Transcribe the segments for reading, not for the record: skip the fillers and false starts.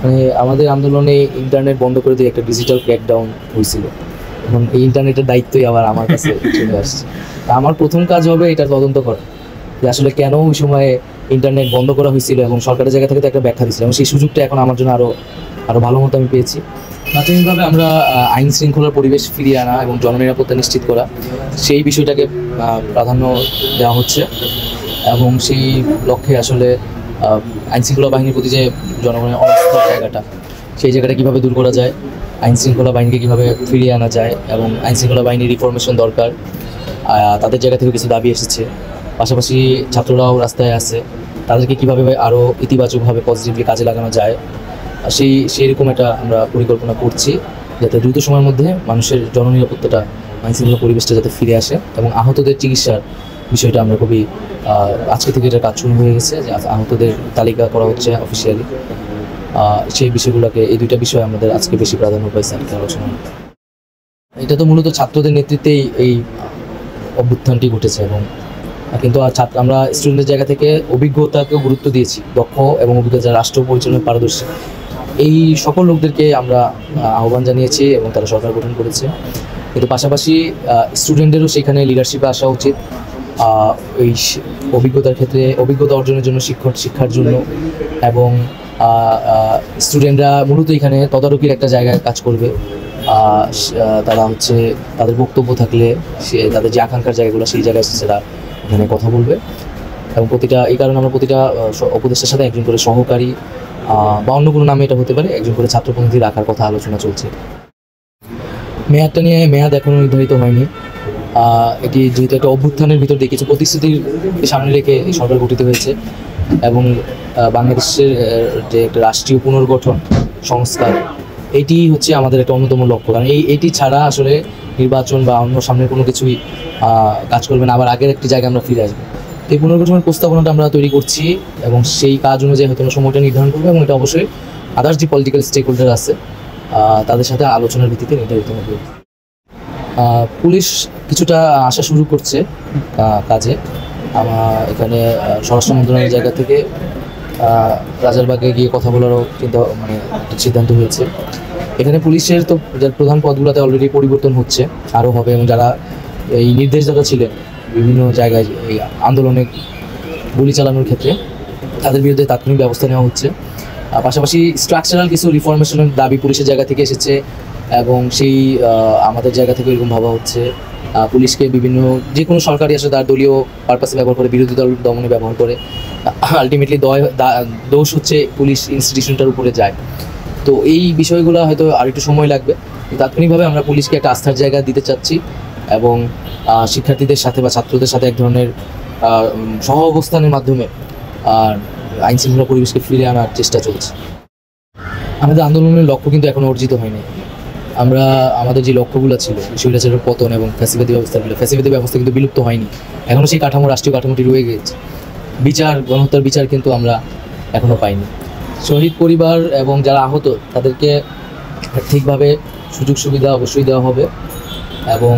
মানে আমাদের আন্দোলনে ইন্টারনেট বন্ধ করে দিয়ে একটা ডিজিটাল ক্র্যাকডাউন হয়েছিল। এখন এই ইন্টারনেটের দায়িত্বই আবার আমার কাছে চলে আসছে। আমার প্রথম কাজ হবে এটা তদন্ত করা, যে আসলে কেন ওই সময়ে ইন্টারনেট বন্ধ করা হয়েছিল এবং সরকারের জায়গা থেকে তো একটা ব্যাখ্যা দিচ্ছিল, এবং সেই সুযোগটা এখন আমার জন্য আরও ভালো মতো আমি পেয়েছি। প্রাথমিকভাবে আমরা আইন শৃঙ্খলার পরিবেশ ফিরিয়ে আনা এবং জননিরাপত্তা নিশ্চিত করা, সেই বিষয়টাকে প্রাধান্য দেওয়া হচ্ছে, এবং সেই লক্ষ্যে আসলে আইন শৃঙ্খলা বাহিনীর প্রতি যে জনগণের অনাস্থার জায়গাটা, সেই জায়গাটা কীভাবে দূর করা যায়, আইন শৃঙ্খলা বাহিনীকে কীভাবে ফিরিয়ে আনা যায়, এবং আইন শৃঙ্খলা বাহিনীর রিফরমেশন দরকার। তাদের জায়গা থেকে কিছু দাবি এসেছে, পাশাপাশি ছাত্ররাও রাস্তায় আছে, তাদেরকে কীভাবে আরও ইতিবাচকভাবে পজিটিভলি কাজে লাগানো যায়, সেইরকম একটা আমরা পরিকল্পনা করছি, যাতে দ্রুত সময়ের মধ্যে মানুষের জননিরাপত্তাটা, আইন শৃঙ্খলা পরিবেশটা যাতে ফিরে আসে, এবং আহতদের চিকিৎসার বিষয়টা আমরা খুবই আজকে থেকে এটা কাজ শুরু হয়ে গেছে, যে আহতদের তালিকা করা হচ্ছে অফিসিয়ালি। সেই বিষয়গুলোকে, এই দুইটা বিষয় আমাদের আজকে বেশি প্রাধান্য পাইছে আজকে আলোচনা। এটা তো মূলত ছাত্রদের নেতৃত্বেই এই অভ্যুত্থানটি ঘটেছে, এবং কিন্তু আমরা স্টুডেন্টের জায়গা থেকে অভিজ্ঞতাকেও গুরুত্ব দিয়েছি, দক্ষ এবং অভিজ্ঞতা রাষ্ট্র পরিচালনায় পারদর্শী এই সকল লোকদেরকে আমরা আহ্বান জানিয়েছি, এবং তারা সরকার গঠন করেছে। কিন্তু পাশাপাশি স্টুডেন্টদেরও সেখানে লিডারশিপে আসা উচিত, এই অভিজ্ঞতার ক্ষেত্রে অভিজ্ঞতা অর্জনের জন্য, শিক্ষার জন্য, এবং স্টুডেন্টরা মূলত এখানে তদারকির একটা জায়গায় কাজ করবে। তারা হচ্ছে তাদের বক্তব্য থাকলে তাদের যে আকাঙ্ক্ষার জায়গাগুলো, সেই জায়গায় সেটা এখানে কথা বলবে, এবং এই কারণে আমরা প্রতিটা উপদেষ্টার সাথে একজন করে সহকারী বা অন্য কোনো নামে এটা হতে পারে, একজন করে ছাত্র প্রতিনিধি রাখার কথা আলোচনা চলছে। মেয়াদটা নিয়ে মেয়াদ এখনও নির্ধারিত হয়নি। এটি যেহেতু একটা অভ্যুত্থানের ভিতর দিয়ে কিছু প্রতিশ্রুতির সামনে রেখে এই সরকার গঠিত হয়েছে, এবং বাংলাদেশের যে একটা রাষ্ট্রীয় পুনর্গঠন সংস্কার, এটি হচ্ছে আমাদের একটা অন্যতম লক্ষ্য। কারণ এটি ছাড়া আসলে নির্বাচন বা অন্য সামনের কোনো কিছুই কাজ করবে না, আবার আগের একটি জায়গায় আমরা ফিরে আসবো। এই পুনর্গঠনের প্রস্তাবনাটা আমরা তৈরি করছি, এবং সেই কাজ অনুযায়ী হয়তো সময়টা নির্ধারণ করবো, এবং এটা অবশ্যই আদার্স যে পলিটিক্যাল স্টেক হোল্ডার আছে তাদের সাথে আলোচনার ভিত্তিতে নির্ধারিত হবে। পুলিশ কিছুটা আসা শুরু করছে কাজে। এখানে স্বরাষ্ট্র মন্ত্রণালয়ের জায়গা থেকে রাজারবাগে গিয়ে কথা বলারও একটা সিদ্ধান্ত হয়েছে। এখানে পুলিশের তো প্রধান পদগুলোতে অলরেডি পরিবর্তন হচ্ছে, আরও হবে, এবং যারা এই নির্দেশদাতা ছিলেন বিভিন্ন জায়গায় এই আন্দোলনে গুলি চালানোর ক্ষেত্রে, তাদের বিরুদ্ধে তাৎক্ষণিক ব্যবস্থা নেওয়া হচ্ছে। পাশাপাশি স্ট্রাকচারাল কিছু রিফরমেশনের দাবি পুলিশের জায়গা থেকে এসেছে, এবং সেই আমাদের জায়গা থেকে এরকম ভাবা হচ্ছে পুলিশকে বিভিন্ন যে কোনো সরকারি আসলে তার দলীয় পারপাসে ব্যবহার করে, বিরোধী দল দমনে ব্যবহার করে, আলটিমেটলি দোষ হচ্ছে পুলিশ ইনস্টিটিউশনটার উপরে যায়। তো এই বিষয়গুলো হয়তো আর একটু সময় লাগবে। তাৎক্ষণিকভাবে আমরা পুলিশকে একটা আস্থার জায়গা দিতে চাচ্ছি, এবং শিক্ষার্থীদের সাথে বা ছাত্রদের সাথে এক ধরনের সহ অবস্থানের মাধ্যমে আইন শৃঙ্খলা পরিবেশকে ফিরে আনার চেষ্টা চলছে। আমাদের আন্দোলনের লক্ষ্য কিন্তু এখনও অর্জিত হয়নি। আমাদের যে লক্ষ্যগুলো ছিল, স্বৈরাচারের পতন এবং ফ্যাসিবাদী ব্যবস্থা কিন্তু বিলুপ্ত হয়নি, এখনও সেই রাষ্ট্রীয় কাঠামোটি রয়ে গেছে। গণহত্যার বিচার কিন্তু আমরা এখনও পাইনি। শহীদ পরিবার এবং যারা আহত তাদেরকে ঠিকভাবে সুযোগ সুবিধা অবশ্যই দেওয়া হবে, এবং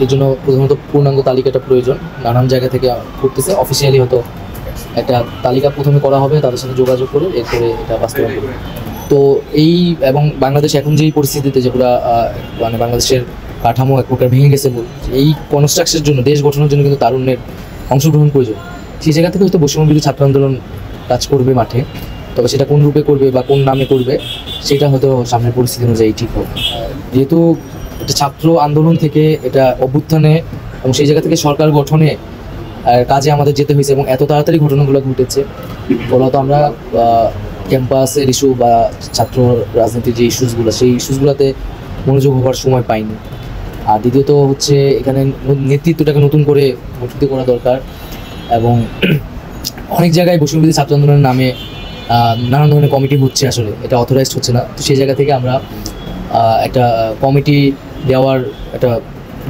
এই জন্য প্রধানত পূর্ণাঙ্গ তালিকাটা প্রয়োজন। নানান জায়গা থেকে করতেছে, অফিসিয়ালি হয়তো একটা তালিকা প্রথমে করা হবে, তাদের সাথে যোগাযোগ করে এরপরে এটা বাস্তবায়ন করবে। তো এবং বাংলাদেশ এখন যেই পরিস্থিতিতে, যেগুলো বাংলাদেশের কাঠামো এক প্রকার ভেঙে গেছে, এই কনস্ট্রাকশনের জন্য, দেশ গঠনের জন্য কিন্তু তারুণ্যের অংশগ্রহণ প্রয়োজন। সেই জায়গা থেকে হয়তো বৈষম্যবিরোধী ছাত্র আন্দোলন কাজ করবে মাঠে, তবে সেটা কোন রূপে করবে বা কোন নামে করবে সেটা হয়তো সামনের পরিস্থিতি অনুযায়ী ঠিক হবে। যেহেতু এটা ছাত্র আন্দোলন থেকে এটা অভ্যুত্থানে, এবং সেই জায়গা থেকে সরকার গঠনে কাজে আমাদের যেতে হয়েছে, এবং এত তাড়াতাড়ি ঘটনাগুলো ঘটেছে, ফলত আমরা ক্যাম্পাসের ইস্যু বা ছাত্র রাজনীতির যে ইস্যুসগুলো, সেই ইস্যুসগুলোতে মনোযোগ হওয়ার সময় পাইনি। আর দ্বিতীয়ত হচ্ছে এখানে নেতৃত্বটাকে নতুন করে গঠিত করা দরকার, এবং অনেক জায়গায় বৈষম্যবিরোধী ছাত্র আন্দোলনের নামে নানান ধরনের কমিটি হচ্ছে, আসলে এটা অথরাইজড হচ্ছে না। তো সেই জায়গা থেকে আমরা একটা কমিটি দেওয়ার একটা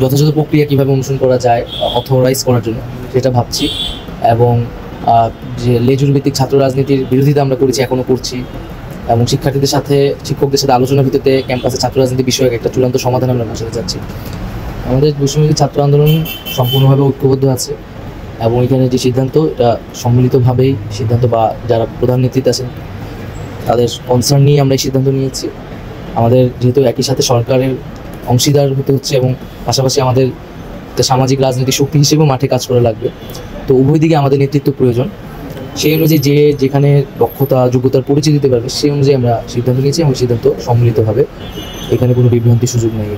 যথাযথ প্রক্রিয়া কীভাবে অনুসরণ করা যায় অথরাইজ করার জন্য সেটা ভাবছি, এবং যে লেজুর ভিত্তিক ছাত্র রাজনীতির বিরোধিতা আমরা করেছি, এখনও করছি, এবং শিক্ষার্থীদের সাথে শিক্ষকদের সাথে আলোচনার ভিত্তিতে ক্যাম্পাসে ছাত্র রাজনীতি বিষয়ক একটা চূড়ান্ত সমাধান আমরা বসাতে চাচ্ছি। আমাদের বৈষম্যবিরোধী ছাত্র আন্দোলন সম্পূর্ণভাবে ঐক্যবদ্ধ আছে, এবং এখানে যে সিদ্ধান্ত, এটা সম্মিলিতভাবেই সিদ্ধান্ত, বা যারা প্রধান নেতৃত্বে আছেন তাদের কনসার্ন নিয়ে আমরা এই সিদ্ধান্ত নিয়েছি। আমাদের যেহেতু একই সাথে সরকারের অংশীদার হতে হচ্ছে এবং পাশাপাশি আমাদের একটা সামাজিক রাজনৈতিক শক্তি হিসেবেও মাঠে কাজ করা লাগবে, তো উভয় দিকে আমাদের নেতৃত্ব প্রয়োজন। সেই অনুযায়ী যে যেখানে দক্ষতা যোগ্যতার পরিচয় দিতে পারবে সেই অনুযায়ী আমরা সিদ্ধান্ত নিয়েছি এবং সিদ্ধান্ত সম্মিলিত হবে, এখানে কোনো বিভ্রান্তির সুযোগ নেই।